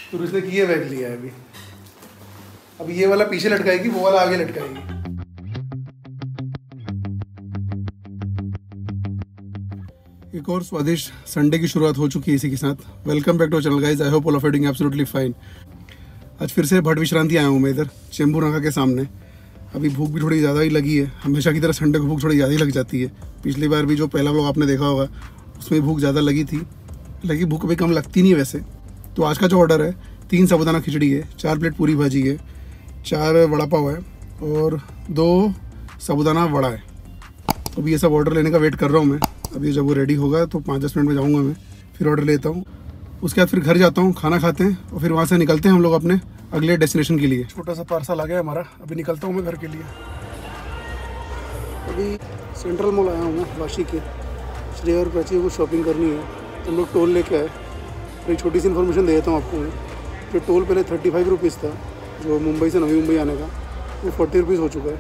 तो उसने ये बैग लिया है अभी। अब ये वाला पीछे लटकाएगी, वो वाला आगे लटकाएगी। एक और स्वादिष्ट संडे की शुरुआत हो चुकी है इसी के साथ। Welcome back to channel guys, I hope all of you doing absolutely fine. आज फिर से भट विश्रांति आया हूँ मैं इधर चेंबूर नाका के सामने। अभी भूख भी थोड़ी ज़्यादा ही लगी है। हमेशा की तरह संडे को भूख थोड़ी ज़्यादा ही लग जाती है। पिछली बार भी जो पहला व्लॉग आपने देखा होगा उसमें भूख ज़्यादा लगी थी, लेकिन भूख अभी कम लगती नहीं है वैसे। तो आज का जो ऑर्डर है 3 साबूदाना खिचड़ी है, 4 प्लेट पूरी भाजी है, 4 वड़ा पाव है और 2 साबूदाना वड़ा है। अभी ये सब ऑर्डर लेने का वेट कर रहा हूँ मैं। अभी जब वो रेडी होगा तो 5-10 मिनट में जाऊँगा मैं, फिर ऑर्डर लेता हूँ। उसके बाद फिर घर जाता हूँ, खाना खाते हैं और फिर वहाँ से निकलते हैं हम लोग अपने अगले डेस्टिनेशन के लिए। छोटा सा पार्सल आ गया हमारा, अभी निकलता हूँ मैं घर के लिए। अभी सेंट्रल मॉल आया हूँ मैं वाशी के। श्रेया और प्राची को शॉपिंग करनी है, हम लोग टोल लेके आए। एक छोटी सी इन्फॉर्मेशन दे देता हूँ आपको मैं। जो टोल पहले 35 रुपीज़ था, जो मुंबई से नवी मुंबई आने का, वो 40 रुपीज़ हो चुका है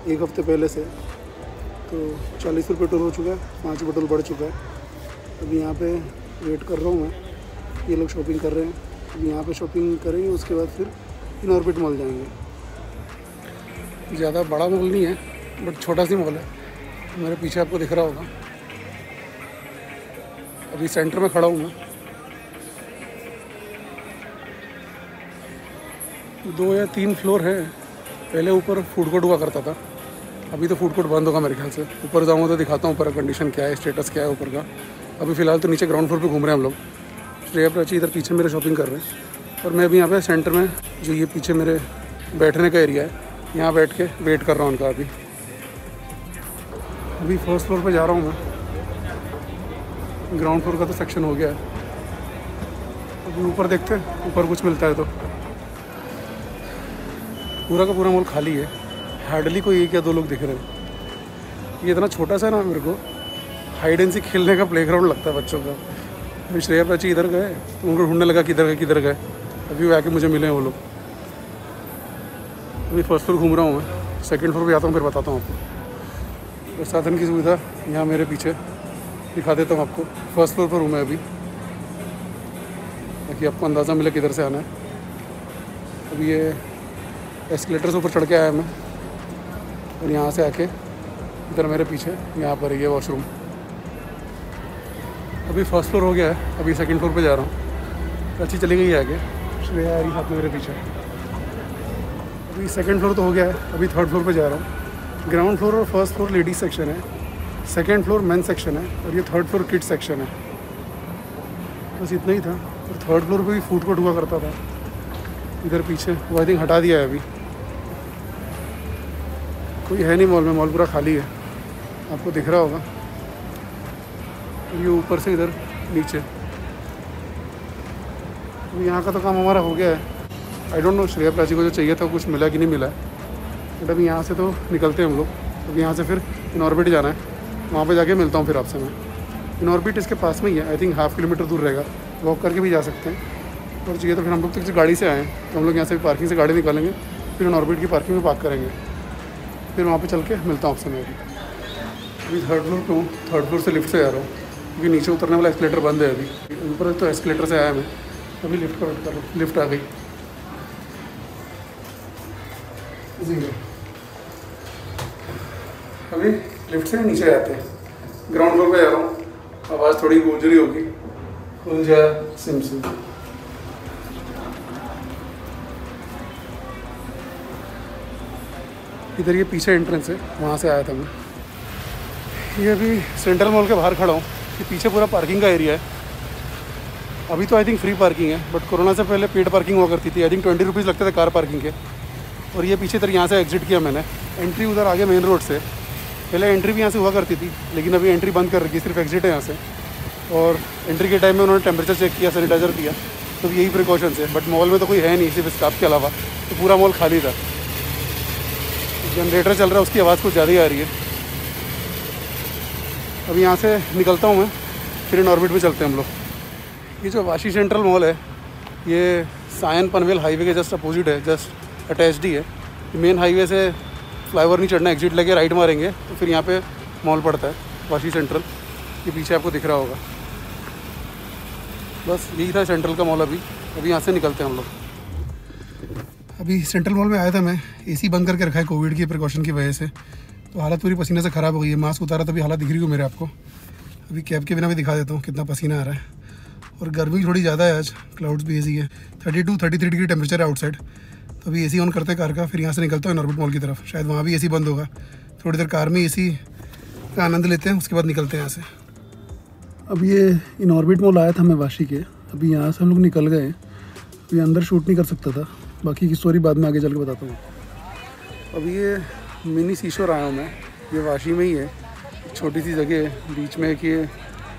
एक हफ्ते पहले से। तो 40 रुपये टोल हो चुका है, 5 रुपये टोल बढ़ चुका है। अभी यहाँ पे वेट कर रहा हूँ मैं, ये लोग शॉपिंग कर रहे हैं। अभी यहाँ पे शॉपिंग करेंगे, उसके बाद फिर इनऑर्बिट मॉल जाएंगे। ज़्यादा बड़ा मॉल नहीं है बट छोटा सी मॉल है, मेरे पीछे आपको दिख रहा होगा। अभी सेंटर में खड़ा हूँ मैं। 2 या 3 फ्लोर है। पहले ऊपर फूड कोर्ट हुआ करता था, अभी तो फूड कोर्ट बंद होगा मेरे ख्याल से। ऊपर जाऊँगा तो दिखाता हूँ ऊपर का कंडीशन क्या है, स्टेटस क्या है ऊपर का। अभी फ़िलहाल तो नीचे ग्राउंड फ्लोर पे घूम रहे हैं हम लोग। श्रेया प्राची इधर पीछे मेरे शॉपिंग कर रहे हैं और मैं अभी यहाँ पे सेंटर में, जो ये पीछे मेरे बैठने का एरिया है, यहाँ बैठ के वेट कर रहा हूँ उनका। अभी फर्स्ट फ्लोर पे जा रहा हूँ मैं। ग्राउंड फ्लोर का तो सेक्शन हो गया है। अभी ऊपर देखते हैं, ऊपर कुछ मिलता है तो। पूरा का पूरा मॉल खाली है, हार्डली कोई 1 या 2 लोग दिख रहे हैं। ये इतना छोटा सा ना, मेरे को हाइड एंड सीक खेलने का प्लेग्राउंड लगता है बच्चों का। अभी श्रेया प्राची इधर गए, उनको ढूंढने लगा किधर गए। अभी वो आके मुझे मिले वो लोग। अभी फर्स्ट फ्लोर घूम रहा हूँ मैं, सेकंड फ्लोर पे जाता हूँ फिर बताता हूँ आपको। और साधन की सुविधा यहाँ मेरे पीछे दिखा देता हूँ आपको। फर्स्ट फ्लोर पर हूँ मैं अभी, ताकि आपको अंदाज़ा मिले किधर से आना है। अभी ये एस्केलेटर से ऊपर चढ़ के आया मैं और यहाँ से आके इधर मेरे पीछे यहाँ पर ये वॉशरूम। अभी फर्स्ट फ्लोर हो गया है, अभी सेकंड फ्लोर पे जा रहा हूँ। प्राची चली गई है आगे, श्रेया आ रही हाथ में मेरे पीछे। अभी सेकंड फ्लोर तो हो गया है, अभी थर्ड फ्लोर पे जा रहा हूँ। ग्राउंड फ्लोर और फर्स्ट फ्लोर लेडीज सेक्शन है, सेकंड फ्लोर मेन सेक्शन है और ये थर्ड फ्लोर किड्स सेक्शन है। बस इतना ही था। और थर्ड फ्लोर पे भी फूड कोर्ट हुआ करता था इधर पीछे, वो आई थिंक हटा दिया है अभी। कोई है नहीं मॉल में, मॉल पूरा खाली है, आपको दिख रहा होगा। ये ऊपर से इधर नीचे। यहाँ का तो काम हमारा हो गया है। I don't know Shreya Prachi को जो चाहिए था कुछ मिला कि नहीं मिला है, बट अभी यहाँ से तो निकलते हैं हम लोग। अभी यहाँ से फिर इनऑर्बिट जाना है, वहाँ पे जाके मिलता हूँ फिर आपसे मैं। इनऑर्बिट इसके पास में ही है, आई थिंक 1/2 किलोमीटर दूर रहेगा, वॉक करके भी जा सकते हैं। और चाहिए तो फिर हम लोग तो किसी गाड़ी से आए हैं, तो हम लोग यहाँ से पार्किंग से गाड़ी निकालेंगे, फिर इनऑर्बिट की पार्किंग में पार्क करेंगे, फिर वहाँ पर चल के मिलता हूँ आपसे मैं। अभी थर्ड फ्लोर पे हूँ, थर्ड फ्लोर से लिफ्ट से आ रहा हूँ क्योंकि नीचे उतरने वाला एस्केलेटर बंद है। अभी ऊपर तो एस्केलेटर से आया मैं, अभी लिफ्ट का वेट कर रहा हूँ। लिफ्ट आ गई जी। अभी लिफ्ट से नीचे आते हैं, ग्राउंड फ्लोर पे जा रहा हूँ। आवाज़ थोड़ी गूंज रही होगी, खुल जा सिम सिम। इधर ये पीछे एंट्रेंस है, वहाँ से आया था मैं। ये अभी सेंट्रल मॉल के बाहर खड़ा हूँ। ये पीछे पूरा पार्किंग का एरिया है। अभी तो आई थिंक फ्री पार्किंग है, बट कोरोना से पहले पेड पार्किंग हुआ करती थी। आई थिंक 20 रुपीज़ लगते थे कार पार्किंग के। और ये पीछे तरह यहाँ से एग्जिट किया मैंने, एंट्री उधर आगे मेन रोड से। पहले एंट्री भी यहाँ से हुआ करती थी, लेकिन अभी एंट्री बंद कर रखी, सिर्फ एग्जिट है यहाँ से। और एंट्री के टाइम में उन्होंने टेम्परेचर चेक किया, सैनिटाइजर दिया, तो यही प्रिकॉशंस है। बट मॉल में तो कोई है नहीं, सिर्फ स्टाफ के अलावा, तो पूरा मॉल खाली था। जनरेटर चल रहा है, उसकी आवाज़ कुछ ज़्यादा ही आ रही है। अभी यहाँ से निकलता हूँ मैं, फिर इनऑर्बिट में चलते हैं हम लोग। ये जो वाशी सेंट्रल मॉल है, ये सायन पनवेल हाईवे के जस्ट अपोजिट है, जस्ट अटैच्ड ही है। मेन हाईवे से फ्लाईओवर नहीं चढ़ना, एग्जिट लेके राइट मारेंगे तो फिर यहाँ पे मॉल पड़ता है वाशी सेंट्रल। ये पीछे आपको दिख रहा होगा। बस यही था सेंट्रल का मॉल अभी। अभी यहाँ से निकलते हैं हम लोग। अभी सेंट्रल मॉल में आया था मैं, एसी बंद करके रखा है कोविड की प्रिकॉशन की वजह से, तो हालत पूरी पसीने से ख़राब हो गई है। मास्क उतारा तो अभी हालत दिख रही हो मेरे आपको। अभी कैब के बिना भी दिखा देता हूँ कितना पसीना आ रहा है। और गर्मी थोड़ी ज़्यादा है आज, क्लाउड्स भी एसी है, 32-33 डिग्री टेम्परेचर है आउटसाइड। तो अभी एसी ऑन करते हैं कार का, फिर यहाँ से निकलता हूँ इनऑर्बिट मॉल की तरफ। शायद वहाँ भी एसी बंद होगा, थोड़ी देर कार में एसी का आनंद लेते हैं, उसके बाद निकलते हैं यहाँ से। अब ये इनऑर्बिट मॉल आया था मैं वाशी के, अभी यहाँ से हम लोग निकल गए। अभी अंदर शूट नहीं कर सकता था, बाकी की स्टोरी बाद में आगे चल के बताता हूँ। अभी ये मिनी सीशोर आया हूँ मैं, ये वाशी में ही है, छोटी सी जगह है, बीच में एक ये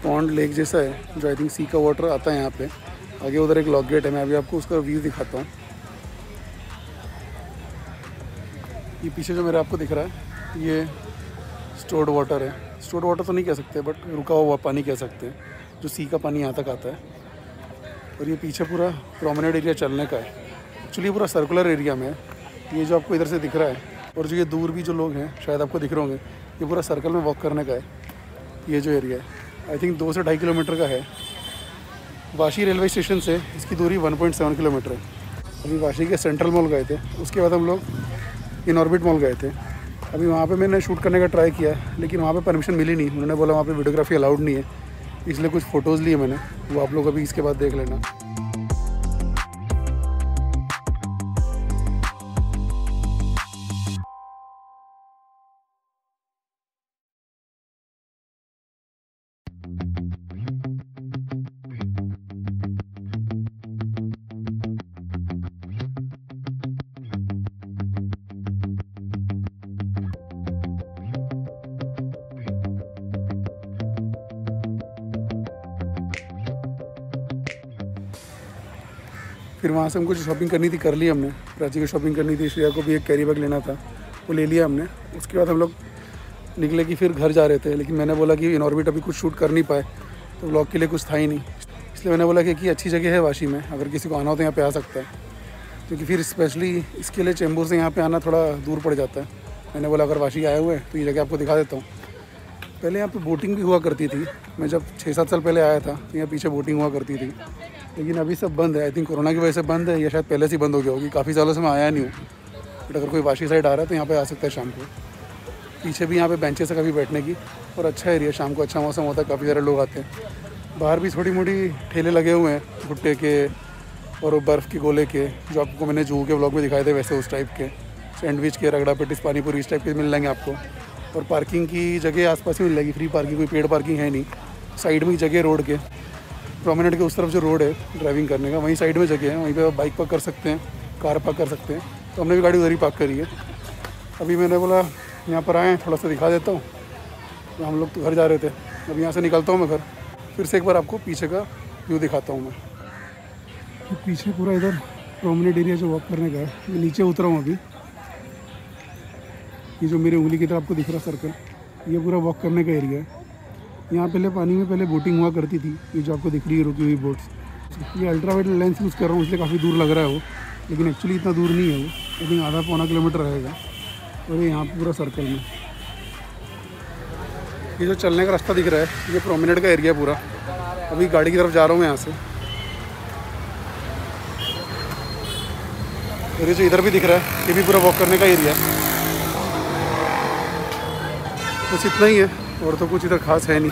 पॉन्ड लेक जैसा है जो आई थिंक सी का वाटर आता है यहाँ पे। आगे उधर एक लॉक गेट है, मैं अभी आपको उसका व्यू दिखाता हूँ। ये पीछे जो मेरे आपको दिख रहा है ये स्टोर्ड वाटर है। स्टोर्ड वाटर तो नहीं कह सकते, बट रुका हुआ पानी कह सकते हैं, जो सी का पानी यहाँ तक आता है। और ये पीछे पूरा प्रोमेनेड एरिया चलने का है, एक्चुअली पूरा सर्कुलर एरिया में है। ये जो आपको इधर से दिख रहा है, और जो ये दूर भी जो लोग हैं शायद आपको दिख रहे होंगे, ये पूरा सर्कल में वॉक करने का है। ये जो एरिया है आई थिंक 2 से 2.5 किलोमीटर का है। वाशी रेलवे स्टेशन से इसकी दूरी 1.7 किलोमीटर है। अभी वाशी के सेंट्रल मॉल गए थे, उसके बाद हम लोग इनऑर्बिट मॉल गए थे। अभी वहाँ पे मैंने शूट करने का ट्राई किया, लेकिन वहाँ पे परमिशन मिली नहीं। उन्होंने बोला वहाँ पे वीडियोग्राफी अलाउड नहीं है, इसलिए कुछ फ़ोटोज़ लिए मैंने, वो आप लोग अभी इसके बाद देख लेना। फिर वहाँ से हमको जो शॉपिंग करनी थी कर ली हमने। प्राची को शॉपिंग करनी थी, श्रेया को भी एक कैरी बैग लेना था, वो ले लिया हमने। उसके बाद हम लोग निकले कि फिर घर जा रहे थे, लेकिन मैंने बोला कि इनऑर्बिट अभी कुछ शूट कर नहीं पाए, तो व्लॉग के लिए कुछ था ही नहीं। इसलिए मैंने बोला कि अच्छी जगह है वाशी में, अगर किसी को आना हो तो यहाँ पे आ सकता है, क्योंकि फिर स्पेशली इसके लिए चेंबूर से यहाँ पे आना थोड़ा दूर पड़ जाता है। मैंने बोला अगर वाशी आए हुए हैं तो ये जगह आपको दिखा देता हूँ। पहले यहाँ पे बोटिंग भी हुआ करती थी, मैं जब 6-7 साल पहले आया था तो यहाँ पीछे बोटिंग हुआ करती थी, लेकिन अभी सब बंद है। आई थिंक कोरोना की वजह से बंद है, या शायद पहले से ही बंद हो गया होगी। काफ़ी सालों से मैं आया नहीं हूँ, बट अगर कोई वाशी साइड आ रहा है तो यहाँ पे आ सकता है शाम को। पीछे भी यहाँ पे बेंचेस है काफ़ी बैठने की, और अच्छा एरिया, शाम को अच्छा मौसम होता है, काफ़ी सारे लोग आते हैं। बाहर भी छोटी मोटी ठेले लगे हुए हैं भुट्टे के और बर्फ़ के गोले के, जो आपको मैंने जूहू के व्लॉग में दिखाए थे वैसे, उस टाइप के। सैंडविच के, रगड़ा पेटिस, पानीपुरी, इस टाइप के मिल जाएंगे आपको। और पार्किंग की जगह आसपास ही मिल जाएगी, फ्री पार्किंग, कोई पेड पार्किंग है नहीं। साइड में ही जगह रोड के, प्रोमेनेड के उस तरफ जो रोड है ड्राइविंग करने का, वहीं साइड में जगह है, वहीं पे आप बाइक पार्क कर सकते हैं, कार पार्क कर सकते हैं। तो हमने भी गाड़ी उधर ही पार्क करी है। अभी मैंने बोला यहाँ पर आए थोड़ा सा दिखा देता हूँ, तो हम लोग तो घर जा रहे थे। अभी यहाँ से निकलता हूँ मैं घर, फिर से एक बार आपको पीछे का व्यू दिखाता हूँ मैं। तो पीछे पूरा इधर प्रोमेनेड एरिया जो वॉक करने का है, मैं नीचे उतरा हूँ अभी। ये जो मेरी उंगली की तरफ आपको दिख रहा सर्कल, ये पूरा वॉक करने का एरिया है। यहाँ पहले पानी में पहले बोटिंग हुआ करती थी, ये जो आपको दिख रही है रुकी हुई बोट्स। ये अल्ट्रा वाइड लेंस यूज़ कर रहा हूँ, इसलिए काफ़ी दूर लग रहा है वो, लेकिन एक्चुअली इतना दूर नहीं है वो, लेकिन आधा-पौना किलोमीटर रहेगा। और ये यहाँ पूरा सर्कल में ये जो चलने का रास्ता दिख रहा है, ये प्रोमेनेड का एरिया पूरा। अभी गाड़ी की तरफ जा रहा हूँ मैं यहाँ से। और ये जो इधर भी दिख रहा है, ये भी पूरा वॉक करने का एरिया है। कुछ इतना ही है, और तो कुछ इधर खास है नहीं।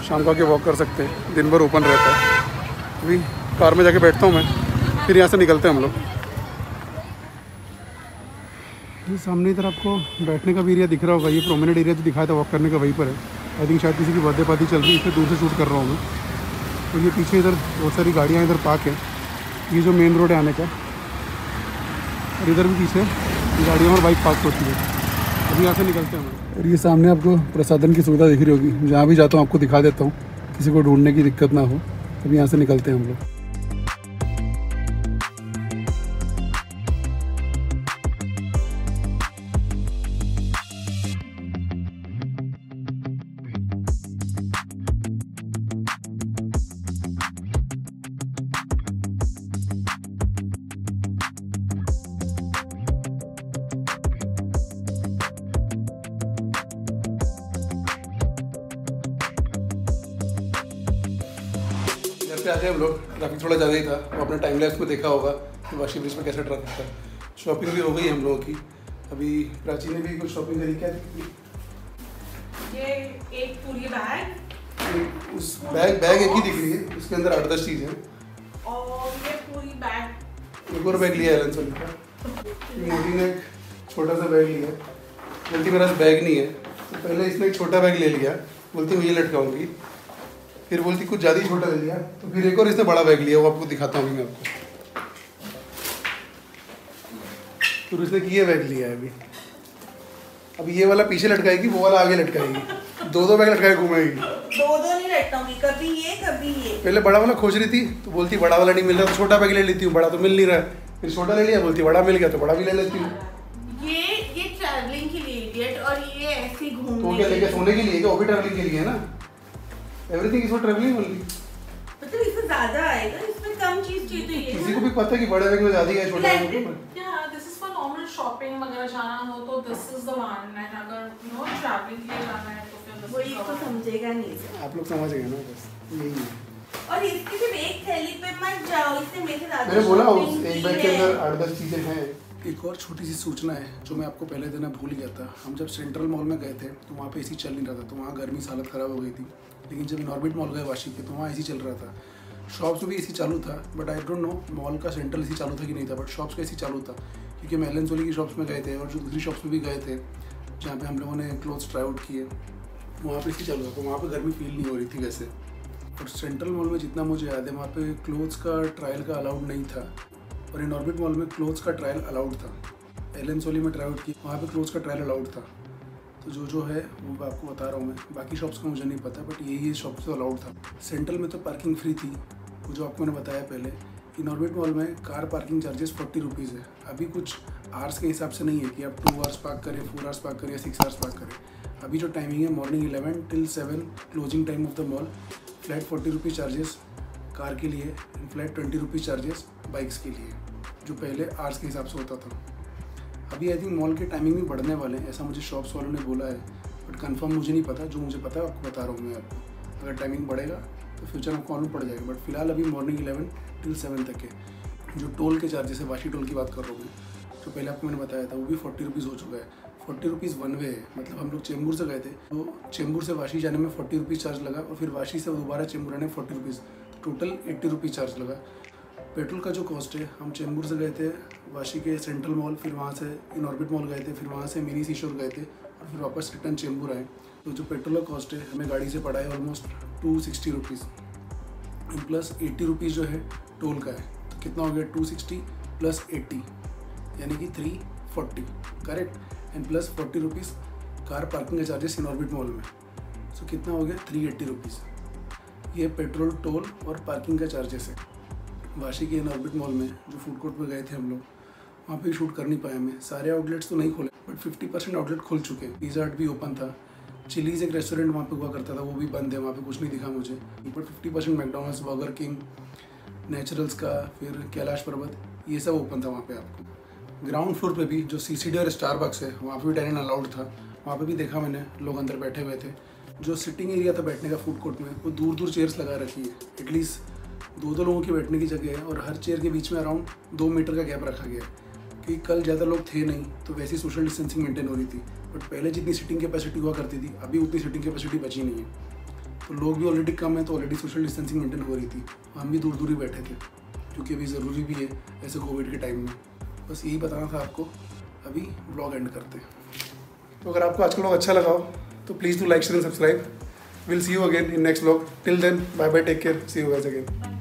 शाम को आके वॉक कर सकते हैं, दिन भर ओपन रहता है। अभी कार में जाके बैठता हूँ मैं, फिर यहाँ से निकलते हैं हम लोग। ये सामने इधर आपको बैठने का भी एरिया दिख रहा होगा, ये प्रोमेनेड एरिया जो दिखाया था वॉक करने का वहीं पर है। आई थिंक शायद किसी की बर्थडे पार्टी चल रही है, इसलिए दूर से शूट कर रहा हूँ मैं। तो ये पीछे इधर बहुत सारी गाड़ियाँ इधर पार्क है, ये जो मेन रोड है आने का, और इधर भी पीछे गाड़ियाँ और बाइक पार्क होती है। अभी यहाँ से निकलते हैं हम। और ये सामने आपको प्रसादन की सुविधा दिख रही होगी, जहाँ भी जाता हूँ आपको दिखा देता हूँ, किसी को ढूंढने की दिक्कत ना हो। अभी यहाँ से निकलते हैं हम लोग। पे आ गए हम लोग। ट्रैफिक थोड़ा ज़्यादा ही था, वो अपने टाइम लैप्स में देखा होगा कि वाशी ब्रिज पर कैसा ट्रैफिक था। शॉपिंग भी हो गई हम लोगों की। अभी प्राची ने भी कुछ शॉपिंग करी। क्या ये एक पूरी बैग, उस बैग एक ही दिख रही है, उसके अंदर 8-10 चीज़ें हैं। और ये पूरी बैग, एक और बैग लिया एलन सोनी का। मोदी ने एक छोटा सा बैग लिया, बोलती मेरा बैग नहीं है। तो पहले इसने एक छोटा बैग ले लिया, बोलती मैं ये लटकाऊंगी। फिर बोलती कुछ ज़्यादा ही छोटा ले लिया, तो फिर एक और इसने बड़ा बैग लिया, वो आपको दिखाता हूँ मैं आपको। फिर उसने ये बैग लिया है अभी ये वाला पीछे लटकाएगी, वो वाला आगे लटकाएगी। दो बैग लटकाए घूमेगी। दो नहीं लटकाऊंगी, कभी ये कभी ये। पहले बड़ा वाला खोज रही थी, तो बोलती बड़ा वाला नहीं मिल रहा तो छोटा बैग ले लेती हूँ, बड़ा तो मिल नहीं रहा है। फिर छोटा ले लिया, बोलती बड़ा मिल गया तो बड़ा भी ले लेती हूँ। ये ट्रैवलिंग के लिए इडियट, और ये ऐसे घूमने तो क्या लेके सोने के लिए, क्या वो भी ट्रैवलिंग के लिए है ना। Everything is for travelling only. मतलब इसमें ज्यादा आएगा, इसमें कम चीज चाहिए। तो ये किसी को भी पता है कि बड़े बैग में ज्यादा है, छोटे बैग में this is for normal shopping वगैरह जाना हो तो this is the one. And अगर नो ट्रैवलिंग के लिए जाना है तो फिर वो ये तो समझेगा नहीं सर। आप लोग समझ गए ना, बस यही है। और इसकी सिर्फ एक थैली पे मत जाओ, इससे मेरे ज्यादा मैंने बोला उस shopping एक की बैग के है। अंदर 8-10 चीजें हैं। एक और छोटी सी सूचना है जो मैं आपको पहले देना भूल गया था। हम जब सेंट्रल मॉल में गए थे तो वहाँ पे एसी चल नहीं रहा था, तो वहाँ गर्मी से हालत ख़राब हो गई थी। लेकिन जब इनऑर्बिट मॉल गए वाशी के, तो वहाँ एसी चल रहा था। शॉप्स में भी एसी चालू था, but I don't know mall का सेंट्रल एसी चालू था कि नहीं था, बट शॉप्स का एसी चालू था। क्योंकि हम एलन सोली की शॉप्स में गए थे और जो दूसरी शॉप्स में भी गए थे जहाँ पे हम लोगों ने क्लोथ्स ट्राई आउट किए, वहाँ पे एसी चालू था, तो वहाँ पे गर्मी फील नहीं हो रही थी वैसे। और सेंट्रल मॉल में जितना मुझे याद है, वहाँ पे क्लोथ्स का ट्रायल का अलाउड नहीं था, और इनऑर्बिट मॉल में क्लोथ्स का ट्रायल अलाउड था। एलन सोली में ट्राई आउट किया, वहाँ पे क्लोथ्स का ट्रायल अलाउड था। तो जो है वो आपको बता रहा हूँ मैं, बाकी शॉप्स का मुझे नहीं पता, बट ये शॉप्स तो अलाउड था। सेंट्रल में तो पार्किंग फ्री थी, वो जो आपको मैंने बताया पहले। इनऑर्बिट मॉल में कार पार्किंग चार्जेस 40 रुपीज़ है। अभी कुछ आवर्स के हिसाब से नहीं है कि आप 2 आवर्स पार्क करें, 4 आवर्स पार्क करें या 6 आवर्स पार्क करें। अभी जो टाइमिंग है morning 11 till 7 closing time of the mall, flat 40 rupees charges car के लिए and flat 20 rupees charges bikes के लिए, जो पहले आवर्स के हिसाब से होता था। अभी आई थिंक मॉल के टाइमिंग भी बढ़ने वाले हैं, ऐसा मुझे शॉप्स वालों ने बोला है, बट कंफर्म मुझे नहीं पता। जो मुझे पता है आपको बता रहा हूँ मैं आपको। अगर टाइमिंग बढ़ेगा तो फ्यूचर में आपको मालूम पड़ जाएगा, बट फिलहाल अभी मॉर्निंग 11 till 7 तक है। जो टोल के चार्जेस है, वाशी टोल की बात कर रहा हूँ मैं, जो पहले आपको मैंने बताया था, वो भी 40 रुपीज़ हो चुका है। 40 रुपीज़ वन वे है। मतलब हम लोग चेंबूर से गए थे, तो चेंबूर से वाशी जाने में 40 रुपीज़ चार्ज लगा, और फिर वाशी से दोबारा चेंबूर आने में 40 रुपीज़, टोटल 80 रुपीज़ चार्ज लगा। पेट्रोल का जो कॉस्ट है, हम चेंबूर से गए थे वाशी के सेंट्रल मॉल, फिर वहाँ से इनऑर्बिट मॉल गए थे, फिर वहाँ से मिनी सीशोर गए थे, और फिर वापस रिटर्न चेंबूर आए। तो जो पेट्रोल का कॉस्ट है हमें गाड़ी से पड़ा है ऑलमोस्ट 260 रुपीज़, प्लस 80 रुपीज़ जो है टोल का है। तो कितना हो गया 260 प्लस 80 यानी कि 340 correct, and plus 40 rupees car parking के चार्जेस इनऑर्बिट मॉल में। सो कितना हो गया 380 रुपीज़। ये पेट्रोल, टोल और पार्किंग का चार्जेस है। वाशी के इनऑर्बिट मॉल में जो फूड कोर्ट में गए थे हम लोग, वहाँ पे शूट कर नहीं पाए हमें। सारे आउटलेट्स तो नहीं खोले, बट 50% आउटलेट खुल चुके हैं। पिज़्ज़ा हट भी ओपन था, चिलीज़ एक रेस्टोरेंट वहाँ पे हुआ करता था, वो भी बंद है, वहाँ पे कुछ नहीं दिखा मुझे। But 50% McDonald's, burger king, naturals का, फिर कैलाश पर्वत, ये सब ओपन था वहाँ पे आपको। ग्राउंड फ्लोर पे भी जो CCD और स्टारबक्स है, वहाँ पे भी डाइनिंग अलाउड था। वहाँ पे भी देखा मैंने, लोग अंदर बैठे हुए थे। जो सिटिंग एरिया था बैठने का फूड कोर्ट में, वो दूर दूर चेयर्स लगा रखी है, एटलीस्ट 2 लोगों की बैठने की जगह है, और हर चेयर के बीच में अराउंड 2 मीटर का गैप रखा गया है। कि कल ज़्यादा लोग थे नहीं, तो वैसी सोशल डिस्टेंसिंग मेंटेन हो रही थी। बट पहले जितनी सीटिंग कैपेसिटी हुआ करती थी, अभी उतनी सीटिंग कैपेसिटी बची नहीं है। तो लोग भी ऑलरेडी कम है, तो ऑलरेडी सोशल डिस्टेंसिंग मेंटेन हो रही थी। हम भी दूर दूर ही बैठे थे, क्योंकि अभी ज़रूरी भी है ऐसे कोविड के टाइम में। बस यही बताना था आपको। अभी ब्लॉग एंड करते हैं। तो अगर आपको आज का ब्लॉग अच्छा लगा हो तो please do like, share and subscribe. Will see you again in next blog. Till then bye bye, take care, see you guys again.